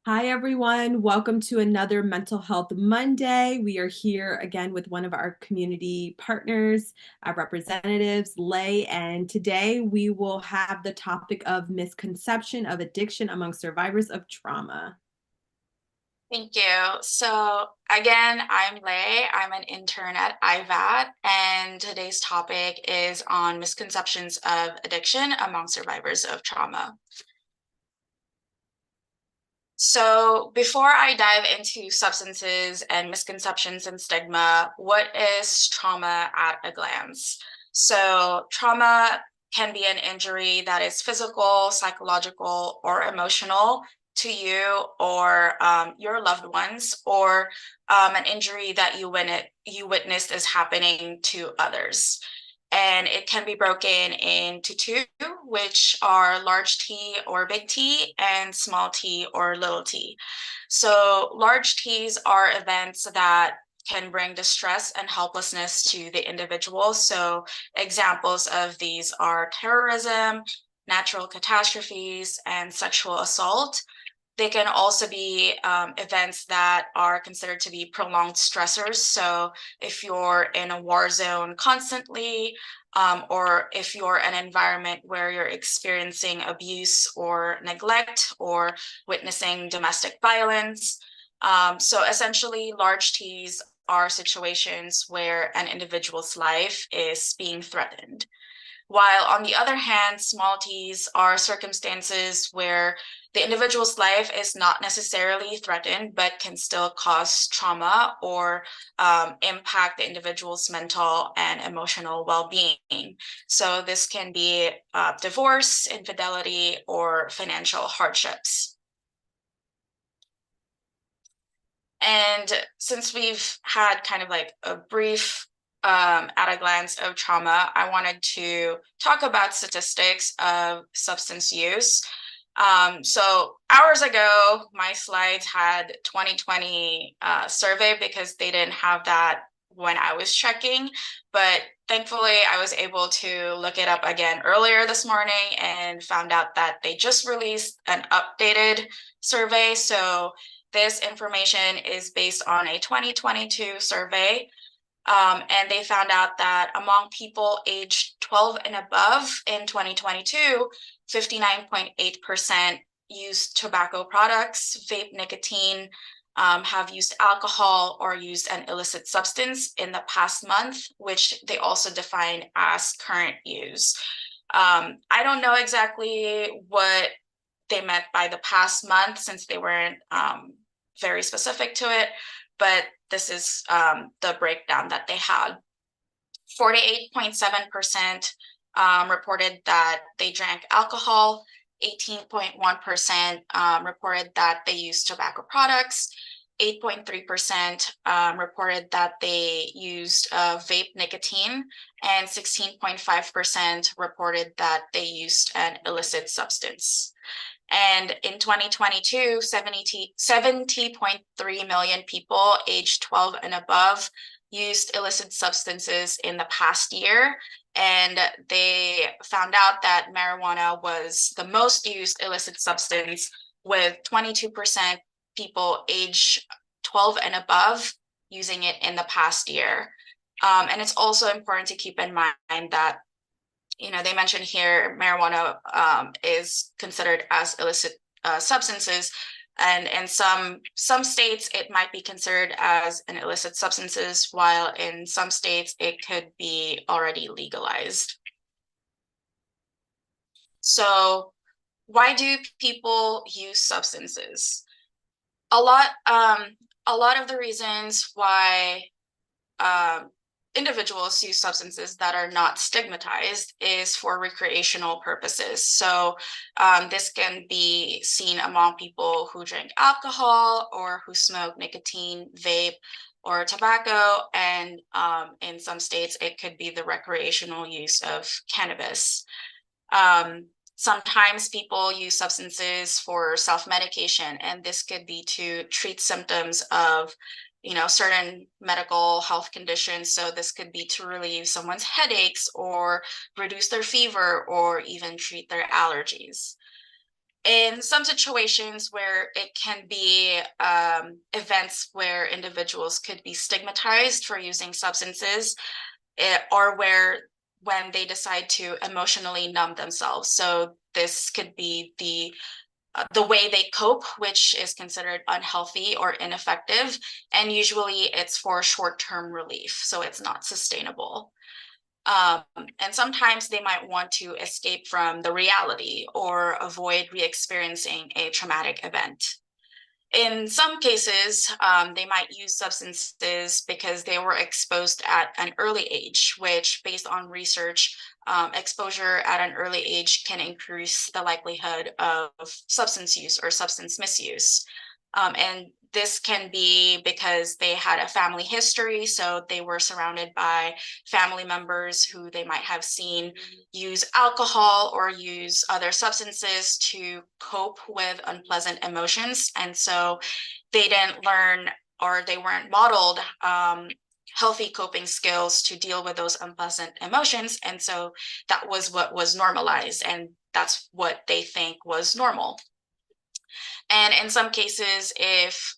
Hi, everyone. Welcome to another Mental Health Monday. We are here again with one of our community partners, our representatives, Lay, and today we will have the topic of misconception of addiction among survivors of trauma. Thank you. So again, I'm Lay. I'm an intern at IVAT, and today's topic is on misconceptions of addiction among survivors of trauma. So before I dive into substances and misconceptions and stigma, what is trauma at a glance? So trauma can be an injury that is physical, psychological, or emotional to you or your loved ones, or an injury that you witnessed is happening to others. And it can be broken into two, which are large T or big T and small t or little t. So large T's are events that can bring distress and helplessness to the individual. So examples of these are terrorism, natural catastrophes, and sexual assault. They can also be events that are considered to be prolonged stressors. So if you're in a war zone constantly, or if you're in an environment where you're experiencing abuse or neglect or witnessing domestic violence. So essentially, large T's are situations where an individual's life is being threatened. While on the other hand, small t's are circumstances where the individual's life is not necessarily threatened, but can still cause trauma or impact the individual's mental and emotional well-being. So this can be divorce, infidelity, or financial hardships. And since we've had kind of like a brief at a glance of trauma, I wanted to talk about statistics of substance use. So hours ago, my slides had 2020 survey because they didn't have that when I was checking, but thankfully I was able to look it up again earlier this morning and found out that they just released an updated survey. So this information is based on a 2022 survey, and they found out that among people aged 12 and above in 2022, 59.8% used tobacco products, vape nicotine, have used alcohol or used an illicit substance in the past month, which they also define as current use. I don't know exactly what they meant by the past month since they weren't very specific to it, but this is the breakdown that they had. 48.7% reported that they drank alcohol, 18.1% reported that they used tobacco products, 8.3% reported that they used vape nicotine, and 16.5% reported that they used an illicit substance. And in 2022, 70.3 million people aged 12 and above used illicit substances in the past year. And they found out that marijuana was the most used illicit substance, with 22% people age 12 and above using it in the past year. And it's also important to keep in mind that they mentioned here marijuana is considered as illicit substances, and in some states it might be considered as an illicit substances, while in some states it could be already legalized. So why do people use substances? A lot a lot of the reasons why um, individuals use substances that are not stigmatized is for recreational purposes. So this can be seen among people who drink alcohol or who smoke nicotine, vape, or tobacco. And in some states, it could be the recreational use of cannabis. Sometimes people use substances for self-medication, and this could be to treat symptoms of certain medical health conditions. So this could be to relieve someone's headaches or reduce their fever or even treat their allergies. In some situations where it can be events where individuals could be stigmatized for using substances, or where when they decide to emotionally numb themselves. So this could be the way they cope, which is considered unhealthy or ineffective. And usually it's for short-term relief, so it's not sustainable. Um, and sometimes they might want to escape from the reality or avoid re-experiencing a traumatic event. In some cases, they might use substances because they were exposed at an early age, which, based on research, exposure at an early age can increase the likelihood of substance use or substance misuse. And this can be because they had a family history, so they were surrounded by family members who they might have seen use alcohol or use other substances to cope with unpleasant emotions. And so they didn't learn, or they weren't modeled healthy coping skills to deal with those unpleasant emotions. And so that was what was normalized, and that's what they think was normal. And in some cases, if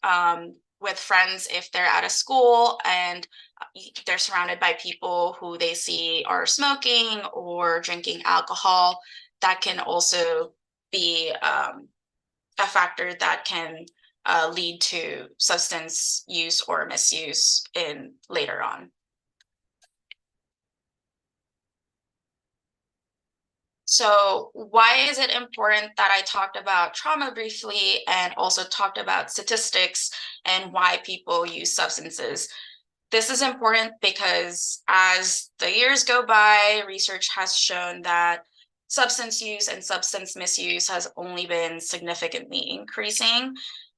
with friends, if they're at a school and they're surrounded by people who they see are smoking or drinking alcohol, that can also be a factor that can lead to substance use or misuse in later on. So why is it important that I talked about trauma briefly and also talked about statistics and why people use substances? This is important because as the years go by, research has shown that substance use and substance misuse has only been significantly increasing.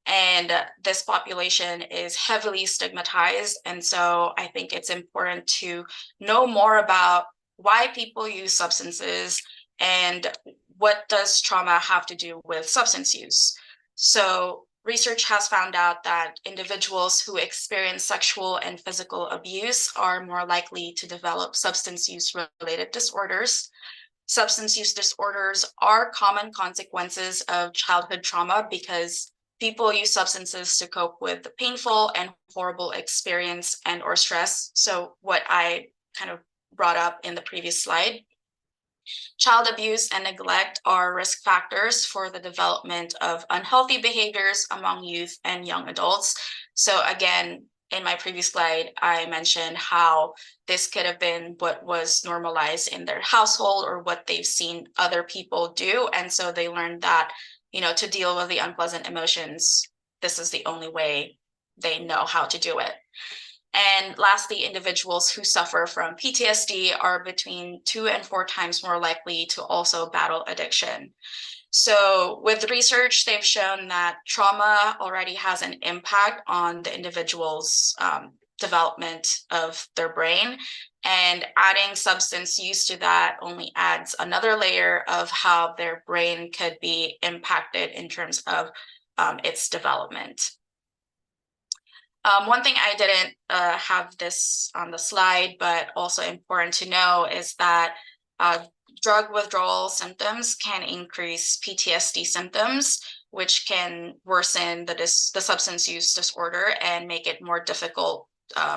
And this population is heavily stigmatized. And so I think it's important to know more about why people use substances and what does trauma have to do with substance use. So research has found out that individuals who experience sexual and physical abuse are more likely to develop substance use related disorders. Substance use disorders are common consequences of childhood trauma because people use substances to cope with the painful and horrible experience and or stress. So what I kind of brought up in the previous slide. Child abuse and neglect are risk factors for the development of unhealthy behaviors among youth and young adults. So again, in my previous slide, I mentioned how this could have been what was normalized in their household or what they've seen other people do. And so they learned that, to deal with the unpleasant emotions, this is the only way they know how to do it. And lastly, individuals who suffer from PTSD are between 2 and 4 times more likely to also battle addiction. So with research, they've shown that trauma already has an impact on the individual's development of their brain. And adding substance use to that only adds another layer of how their brain could be impacted in terms of its development. One thing I didn't have this on the slide, but also important to know is that drug withdrawal symptoms can increase PTSD symptoms, which can worsen the substance use disorder and make it more difficult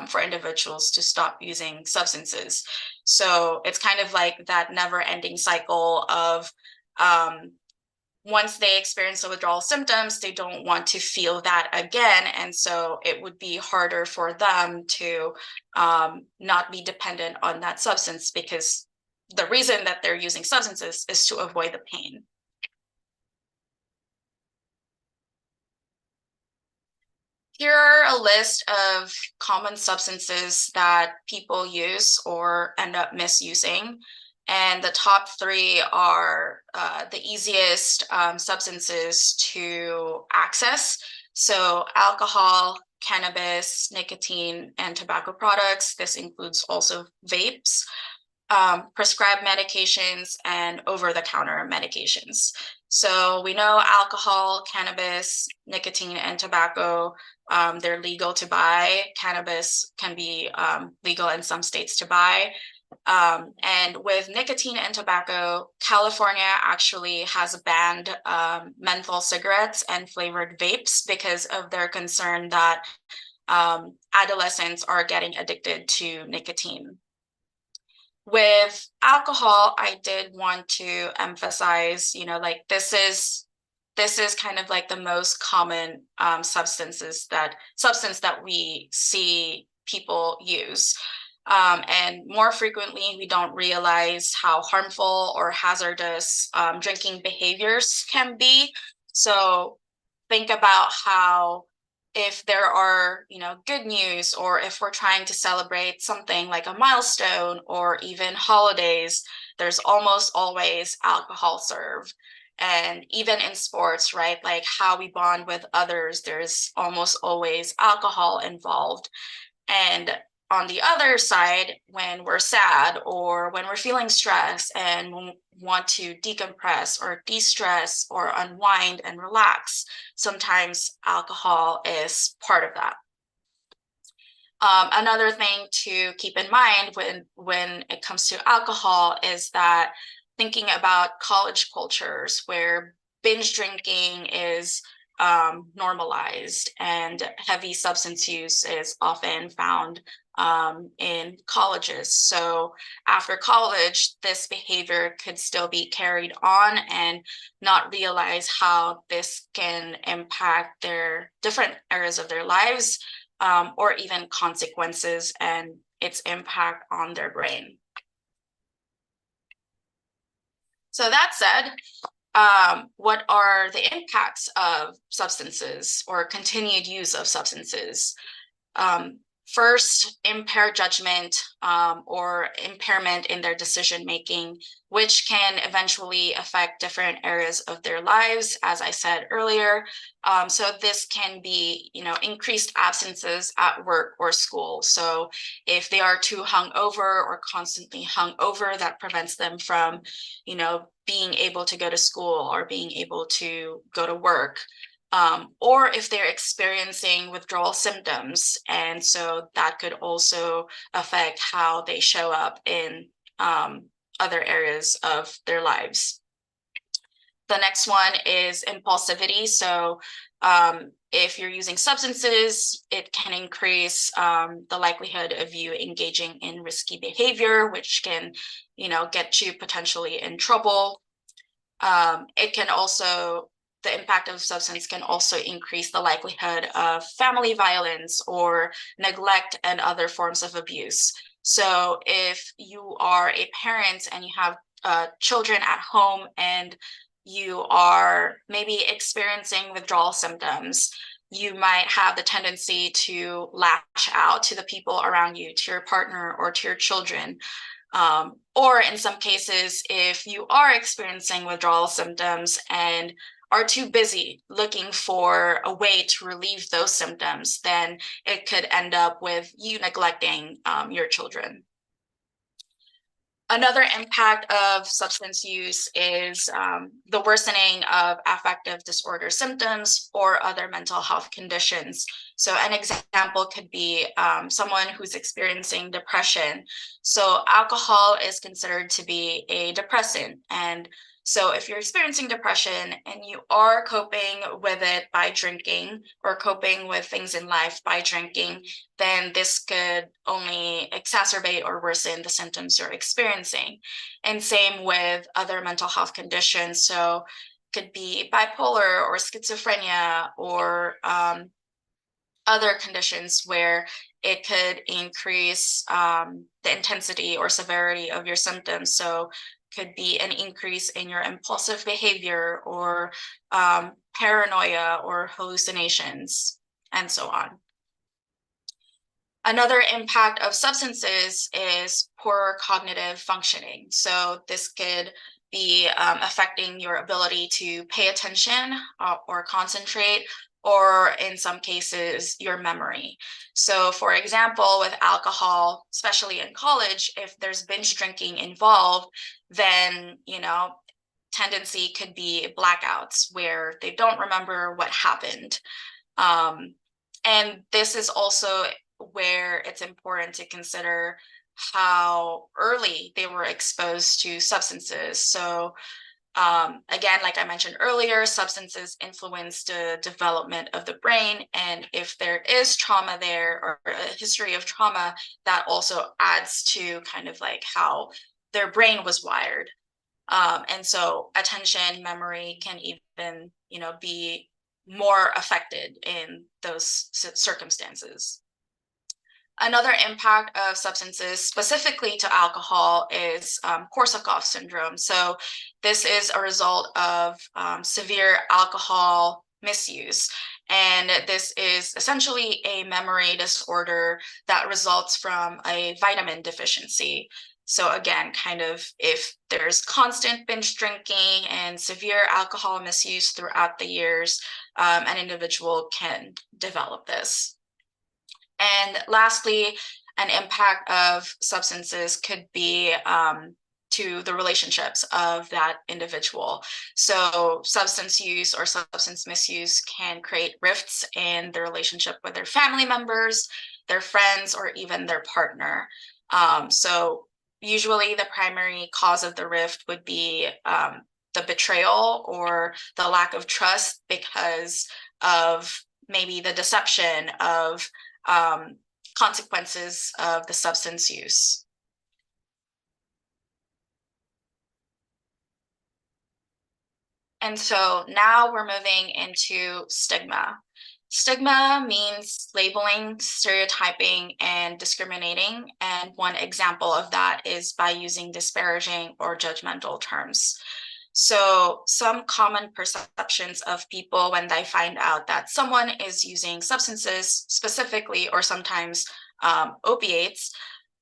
for individuals to stop using substances. So it's kind of like that never-ending cycle of once they experience the withdrawal symptoms, they don't want to feel that again. And so it would be harder for them to not be dependent on that substance, because the reason that they're using substances is to avoid the pain. Here are a list of common substances that people use or end up misusing. And the top three are the easiest substances to access. So alcohol, cannabis, nicotine, and tobacco products. This includes also vapes, prescribed medications, and over-the-counter medications. So we know alcohol, cannabis, nicotine, and tobacco, they're legal to buy. Cannabis can be legal in some states to buy. And with nicotine and tobacco, California actually has banned menthol cigarettes and flavored vapes because of their concern that adolescents are getting addicted to nicotine. With alcohol, I did want to emphasize, like this is kind of like the most common substance that we see people use. And more frequently, we don't realize how harmful or hazardous drinking behaviors can be. So think about how if there are, good news, or if we're trying to celebrate something like a milestone or even holidays, there's almost always alcohol served. And even in sports, right? Like how we bond with others, there's almost always alcohol involved. And on the other side, when we're sad or when we're feeling stress and want to decompress or de-stress or unwind and relax, sometimes alcohol is part of that. Another thing to keep in mind when it comes to alcohol is that thinking about college cultures where binge drinking is normalized and heavy substance use is often found in colleges. So after college, this behavior could still be carried on and not realize how this can impact their different areas of their lives, or even consequences and its impact on their brain. So that said, what are the impacts of substances or continued use of substances? First, impaired judgment or impairment in their decision making, which can eventually affect different areas of their lives, as I said earlier. So this can be, increased absences at work or school. So if they are too hungover or constantly hungover, that prevents them from, being able to go to school or being able to go to work. Or if they're experiencing withdrawal symptoms. And so that could also affect how they show up in other areas of their lives. The next one is impulsivity. So if you're using substances, it can increase the likelihood of you engaging in risky behavior, which can, get you potentially in trouble. It can also, the impact of substance can also increase the likelihood of family violence or neglect and other forms of abuse. So if you are a parent and you have children at home and you are maybe experiencing withdrawal symptoms, you might have the tendency to lash out to the people around you, to your partner or to your children. Or in some cases, if you are experiencing withdrawal symptoms and are too busy looking for a way to relieve those symptoms, then it could end up with you neglecting your children. Another impact of substance use is the worsening of affective disorder symptoms or other mental health conditions. So an example could be someone who's experiencing depression. So alcohol is considered to be a depressant. And so if you're experiencing depression and you are coping with it by drinking or coping with things in life by drinking, then this could only exacerbate or worsen the symptoms you're experiencing. And same with other mental health conditions. So could be bipolar or schizophrenia or other conditions where it could increase the intensity or severity of your symptoms. So could be an increase in your impulsive behavior or paranoia or hallucinations and so on. Another impact of substances is poor cognitive functioning. So this could be affecting your ability to pay attention or concentrate, or in some cases, your memory. So for example, with alcohol, especially in college, if there's binge drinking involved, then, tendency could be blackouts where they don't remember what happened. And this is also where it's important to consider how early they were exposed to substances. So again, like I mentioned earlier, substances influence the development of the brain. And if there is trauma there or a history of trauma, that also adds to kind of like how their brain was wired. And so attention, memory can even, be more affected in those circumstances. Another impact of substances, specifically to alcohol, is Korsakoff syndrome. So this is a result of severe alcohol misuse. And this is essentially a memory disorder that results from a vitamin deficiency. So again, kind of if there's constant binge drinking and severe alcohol misuse throughout the years, an individual can develop this. And lastly, an impact of substances could be to the relationships of that individual. So substance use or substance misuse can create rifts in the relationship with their family members, their friends, or even their partner. So usually the primary cause of the rift would be the betrayal or the lack of trust because of maybe the deception of consequences of the substance use. And so now we're moving into stigma. Stigma means labeling, stereotyping, and discriminating. And one example of that is by using disparaging or judgmental terms. So some common perceptions of people when they find out that someone is using substances specifically, or sometimes opiates,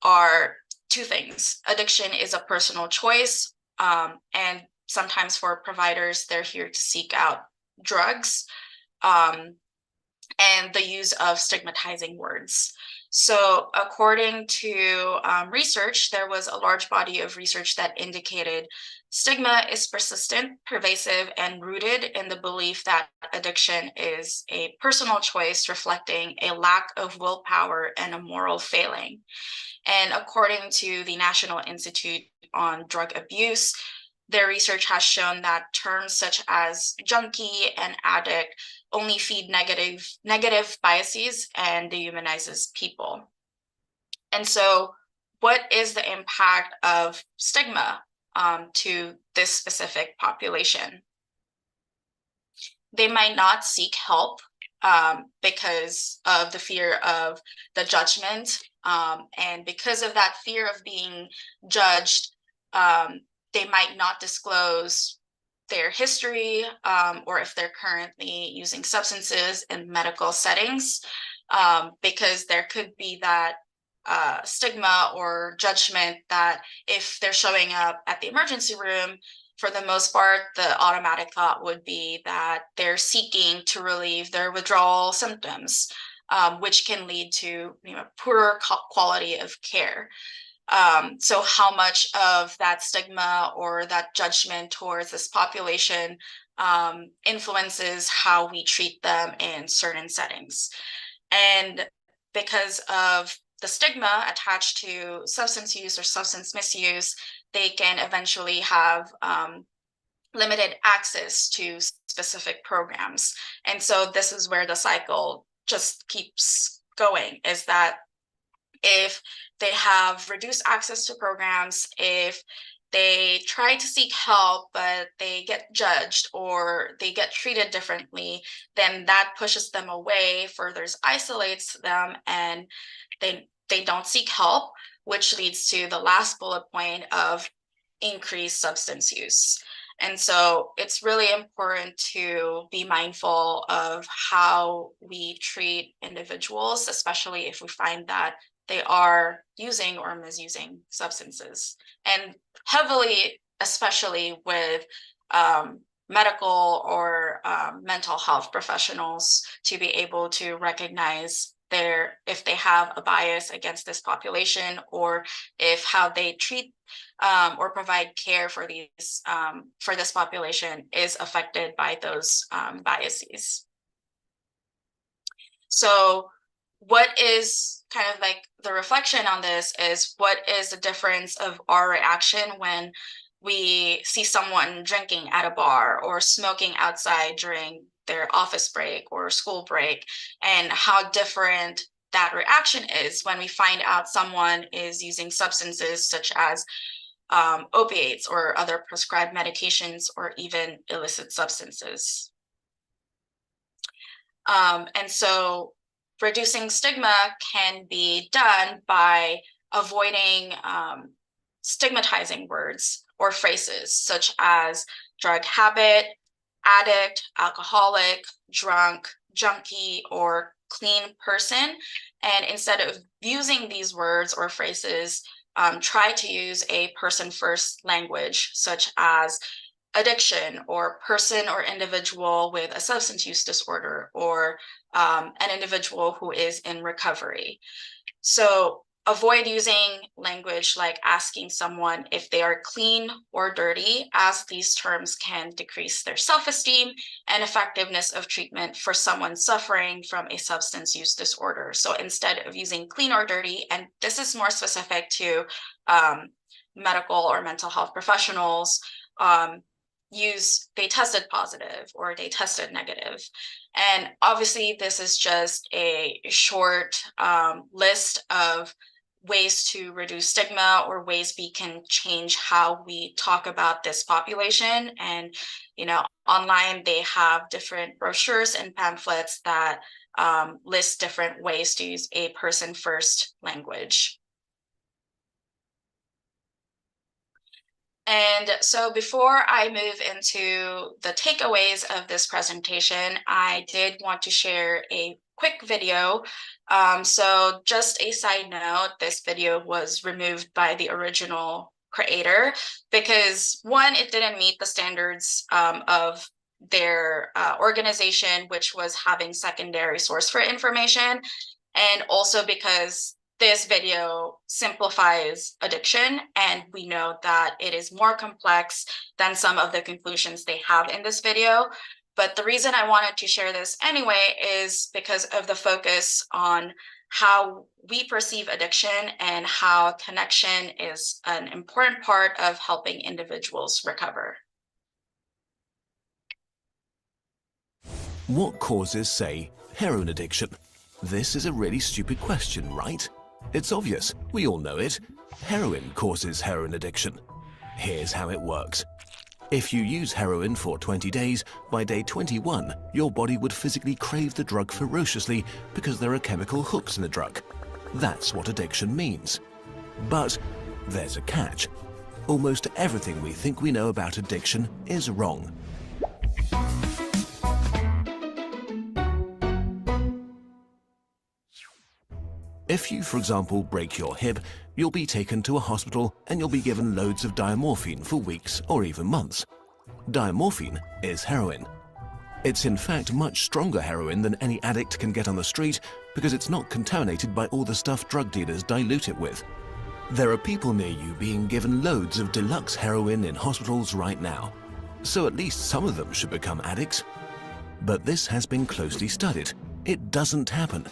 are two things. Addiction is a personal choice, and sometimes for providers, they're here to seek out drugs, and the use of stigmatizing words. So according to research, there was a large body of research that indicated stigma is persistent, pervasive, and rooted in the belief that addiction is a personal choice reflecting a lack of willpower and a moral failing. And according to the National Institute on Drug Abuse, their research has shown that terms such as junkie and addict only feed negative biases and dehumanizes people. And so what is the impact of stigma to this specific population? They might not seek help because of the fear of the judgment. And because of that fear of being judged, they might not disclose their history or if they're currently using substances in medical settings, because there could be that stigma or judgment that if they're showing up at the emergency room, for the most part, the automatic thought would be that they're seeking to relieve their withdrawal symptoms, which can lead to poorer quality of care. So how much of that stigma or that judgment towards this population influences how we treat them in certain settings. And because of the stigma attached to substance use or substance misuse, they can eventually have limited access to specific programs. And so this is where the cycle just keeps going, is that if they have reduced access to programs, if they try to seek help, but they get judged or they get treated differently, then that pushes them away, further isolates them, and they don't seek help, which leads to the last bullet point of increased substance use. And so it's really important to be mindful of how we treat individuals, especially if we find that they are using or misusing substances. And heavily, especially with medical or mental health professionals, to be able to recognize if they have a bias against this population, or if how they treat or provide care for this population is affected by those biases. So what is kind of like the reflection on this is, what is the difference of our reaction when we see someone drinking at a bar or smoking outside during their office break or school break, and how different that reaction is when we find out someone is using substances such as opiates or other prescribed medications or even illicit substances. And so reducing stigma can be done by avoiding stigmatizing words or phrases such as drug habit, addict, alcoholic, drunk, junkie, or clean person. And instead of using these words or phrases, try to use a person first language, such as addiction, or person or individual with a substance use disorder, or an individual who is in recovery. So avoid using language like asking someone if they are clean or dirty, as these terms can decrease their self-esteem and effectiveness of treatment for someone suffering from a substance use disorder. So instead of using clean or dirty, and this is more specific to medical or mental health professionals, use they tested positive or they tested negative. And obviously this is just a short list of ways to reduce stigma, or ways we can change how we talk about this population. And online they have different brochures and pamphlets that list different ways to use a person first language. And so before I move into the takeaways of this presentation, I did want to share a quick video. So just a side note, this video was removed by the original creator because, one, it didn't meet the standards of their organization, which was having secondary source for information, and also because this video simplifies addiction, and we know that it is more complex than some of the conclusions they have in this video. But the reason I wanted to share this anyway is because of the focus on how we perceive addiction and how connection is an important part of helping individuals recover. What causes, say, heroin addiction? This is a really stupid question, right? It's obvious, we all know it. Heroin causes heroin addiction. Here's how it works. If you use heroin for 20 days, by day 21, your body would physically crave the drug ferociously because there are chemical hooks in the drug. That's what addiction means. But there's a catch. Almost everything we think we know about addiction is wrong. If you, for example, break your hip, you'll be taken to a hospital and you'll be given loads of diamorphine for weeks or even months. Diamorphine is heroin. It's in fact much stronger heroin than any addict can get on the street because it's not contaminated by all the stuff drug dealers dilute it with. There are people near you being given loads of deluxe heroin in hospitals right now, so at least some of them should become addicts. But this has been closely studied. It doesn't happen.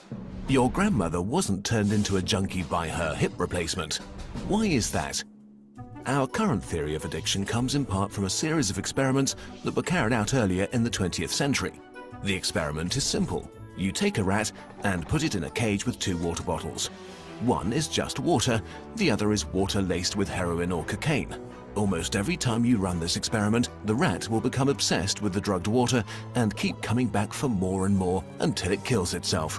Your grandmother wasn't turned into a junkie by her hip replacement. Why is that? Our current theory of addiction comes in part from a series of experiments that were carried out earlier in the 20th century. The experiment is simple. You take a rat and put it in a cage with 2 water bottles. One is just water, the other is water laced with heroin or cocaine. Almost every time you run this experiment, the rat will become obsessed with the drugged water and keep coming back for more and more until it kills itself.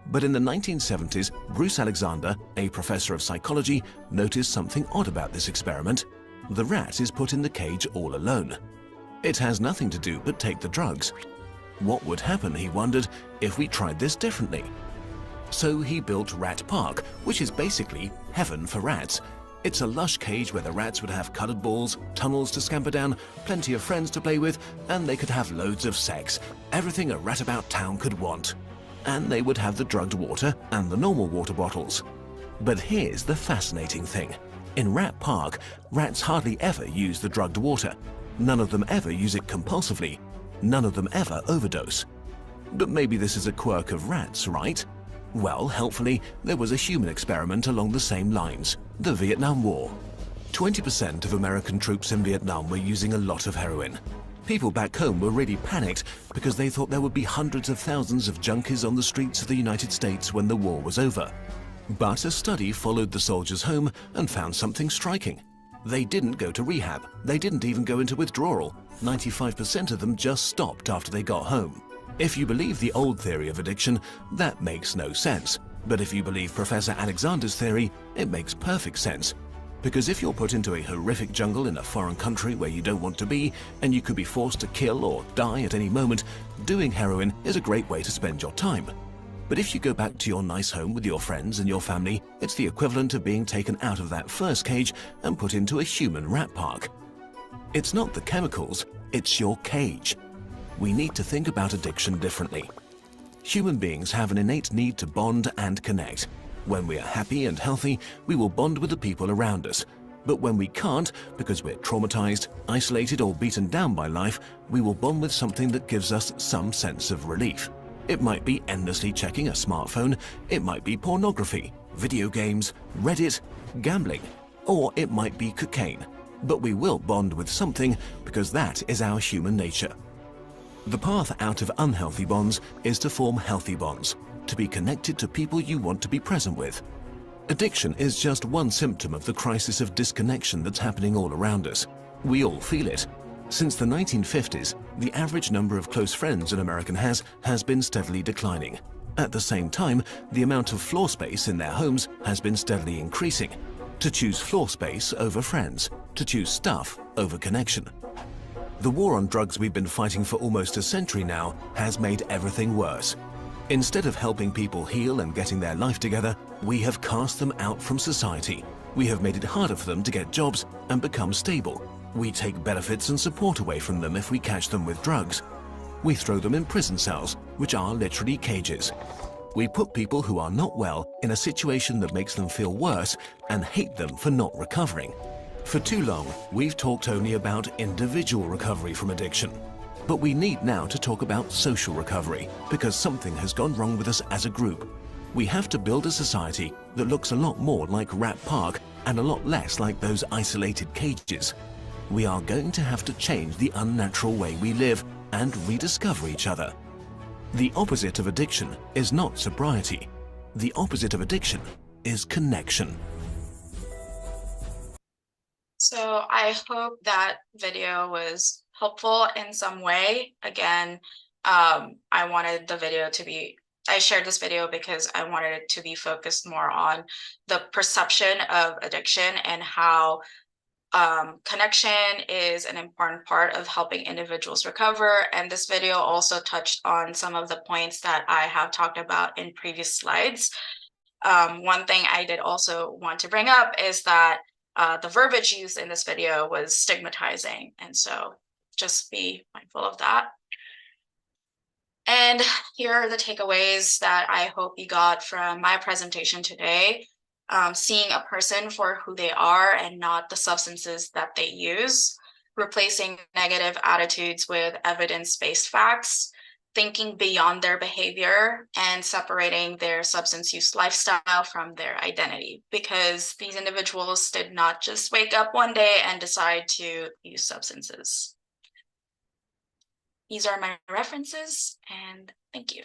But in the 1970s, Bruce Alexander, a professor of psychology, noticed something odd about this experiment. The rat is put in the cage all alone. It has nothing to do but take the drugs. What would happen, he wondered, if we tried this differently? So he built Rat Park, which is basically heaven for rats. It's a lush cage where the rats would have colored balls, tunnels to scamper down, plenty of friends to play with, and they could have loads of sex. Everything a rat about town could want. And they would have the drugged water and the normal water bottles. But here's the fascinating thing. In Rat Park, rats hardly ever use the drugged water. None of them ever use it compulsively. None of them ever overdose. But maybe this is a quirk of rats, right? Well, helpfully, there was a human experiment along the same lines, the Vietnam War. 20% of American troops in Vietnam were using a lot of heroin. People back home were really panicked because they thought there would be hundreds of thousands of junkies on the streets of the United States when the war was over. But a study followed the soldiers home and found something striking. They didn't go to rehab. They didn't even go into withdrawal. 95% of them just stopped after they got home. If you believe the old theory of addiction, that makes no sense. But if you believe Professor Alexander's theory, it makes perfect sense. Because if you're put into a horrific jungle in a foreign country where you don't want to be, and you could be forced to kill or die at any moment, doing heroin is a great way to spend your time. But if you go back to your nice home with your friends and your family, it's the equivalent of being taken out of that first cage and put into a human rat park. It's not the chemicals, it's your cage. We need to think about addiction differently. Human beings have an innate need to bond and connect. When we are happy and healthy, we will bond with the people around us. But when we can't, because we're traumatized, isolated, or beaten down by life, we will bond with something that gives us some sense of relief. It might be endlessly checking a smartphone, it might be pornography, video games, Reddit, gambling, or it might be cocaine. But we will bond with something because that is our human nature. The path out of unhealthy bonds is to form healthy bonds, to be connected to people you want to be present with. Addiction is just one symptom of the crisis of disconnection that's happening all around us. We all feel it. Since the 1950s, the average number of close friends an American has been steadily declining. At the same time, the amount of floor space in their homes has been steadily increasing. To choose floor space over friends, to choose stuff over connection. The war on drugs we've been fighting for almost a century now has made everything worse. Instead of helping people heal and getting their life together, we have cast them out from society. We have made it harder for them to get jobs and become stable. We take benefits and support away from them if we catch them with drugs. We throw them in prison cells, which are literally cages. We put people who are not well in a situation that makes them feel worse and hate them for not recovering. For too long, we've talked only about individual recovery from addiction. But we need now to talk about social recovery, because something has gone wrong with us as a group. We have to build a society that looks a lot more like Rat Park and a lot less like those isolated cages. We are going to have to change the unnatural way we live and rediscover each other. The opposite of addiction is not sobriety. The opposite of addiction is connection. So I hope that video was helpful in some way. Again, I shared this video because I wanted it to be focused more on the perception of addiction and how connection is an important part of helping individuals recover. And this video also touched on some of the points that I have talked about in previous slides. One thing I did also want to bring up is that the verbiage used in this video was stigmatizing. And so just be mindful of that. And here are the takeaways that I hope you got from my presentation today. Seeing a person for who they are and not the substances that they use, replacing negative attitudes with evidence-based facts, thinking beyond their behavior, and separating their substance use lifestyle from their identity, because these individuals did not just wake up one day and decide to use substances. These are my references, and thank you.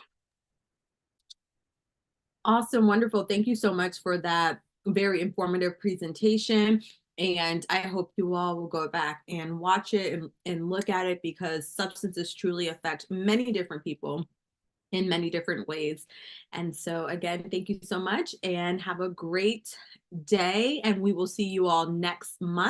Awesome, wonderful. Thank you so much for that very informative presentation. And I hope you all will go back and watch it and look at it, because substances truly affect many different people in many different ways. And so again, thank you so much and have a great day. And we will see you all next month.